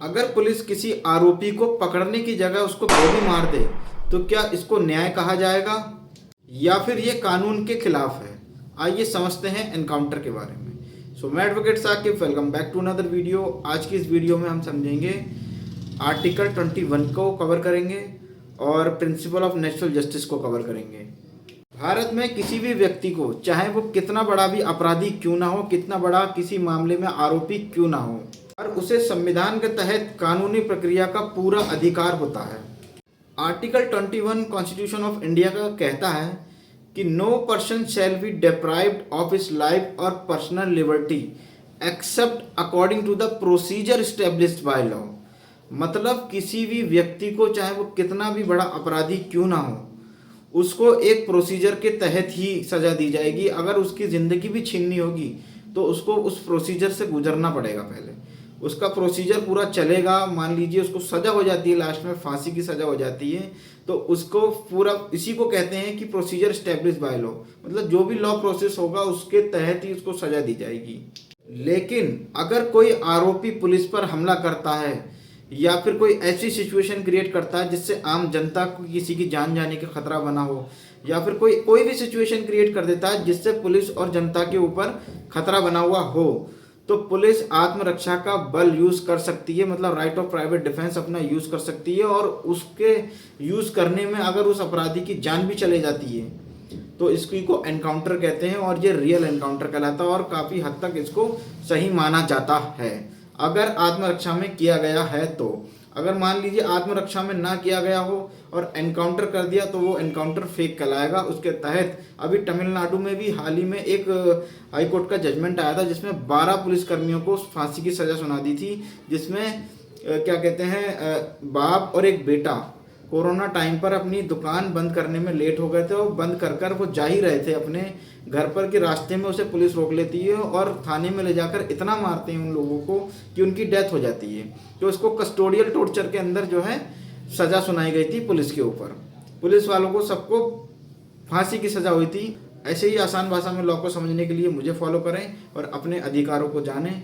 अगर पुलिस किसी आरोपी को पकड़ने की जगह उसको गोली मार दे तो क्या इसको न्याय कहा जाएगा या फिर ये कानून के खिलाफ है? आइए समझते हैं एनकाउंटर के बारे में। मैं advocate Saqib, welcome back to another video. आज की इस वीडियो में हम समझेंगे आर्टिकल 21 को कवर करेंगे और प्रिंसिपल ऑफ नेचुरल जस्टिस को कवर करेंगे। भारत में किसी भी व्यक्ति को, चाहे वो कितना बड़ा भी अपराधी क्यों ना हो, कितना बड़ा किसी मामले में आरोपी क्यों ना हो, और उसे संविधान के तहत कानूनी प्रक्रिया का पूरा अधिकार होता है। आर्टिकल 21 कॉन्स्टिट्यूशन ऑफ इंडिया का कहता है कि no person shall be deprived of his life और personal liberty except according to the procedure established by law. मतलब किसी भी व्यक्ति को, चाहे वो कितना भी बड़ा अपराधी क्यों ना हो, उसको एक प्रोसीजर के तहत ही सज़ा दी जाएगी। अगर उसकी ज़िंदगी भी छीननी होगी तो उसको उस प्रोसीजर से गुजरना पड़ेगा। पहले उसका प्रोसीजर पूरा चलेगा। मान लीजिए उसको सज़ा हो जाती है, लास्ट में फांसी की सज़ा हो जाती है, तो उसको पूरा, इसी को कहते हैं कि प्रोसीजर स्टैब्लिश बाय लॉ। मतलब जो भी लॉ प्रोसेस होगा उसके तहत ही उसको सज़ा दी जाएगी। लेकिन अगर कोई आरोपी पुलिस पर हमला करता है या फिर कोई ऐसी सिचुएशन क्रिएट करता है जिससे आम जनता को किसी की जान जाने का खतरा बना हो, या फिर कोई भी सिचुएशन क्रिएट कर देता है जिससे पुलिस और जनता के ऊपर खतरा बना हुआ हो, तो पुलिस आत्मरक्षा का बल यूज़ कर सकती है। मतलब राइट ऑफ प्राइवेट डिफेंस अपना यूज़ कर सकती है, और उसके यूज़ करने में अगर उस अपराधी की जान भी चले जाती है तो इसकी को एनकाउंटर कहते हैं, और ये रियल एनकाउंटर कहलाता है और काफ़ी हद तक इसको सही माना जाता है अगर आत्मरक्षा में किया गया है तो। अगर मान लीजिए आत्मरक्षा में ना किया गया हो और एनकाउंटर कर दिया तो वो एनकाउंटर फेक कहलाएगा। उसके तहत अभी तमिलनाडु में भी हाल ही में एक हाई कोर्ट का जजमेंट आया था जिसमें 12 पुलिसकर्मियों को फांसी की सज़ा सुना दी थी, जिसमें क्या कहते हैं, बाप और एक बेटा कोरोना टाइम पर अपनी दुकान बंद करने में लेट हो गए थे, और बंद कर वो जा ही रहे थे अपने घर पर कि रास्ते में उसे पुलिस रोक लेती है और थाने में ले जाकर इतना मारते हैं उन लोगों को कि उनकी डेथ हो जाती है। तो इसको कस्टोडियल टॉर्चर के अंदर जो है सज़ा सुनाई गई थी पुलिस के ऊपर। पुलिस वालों को सबको फांसी की सज़ा हुई थी। ऐसे ही आसान भाषा में लॉ को समझने के लिए मुझे फॉलो करें और अपने अधिकारों को जानें।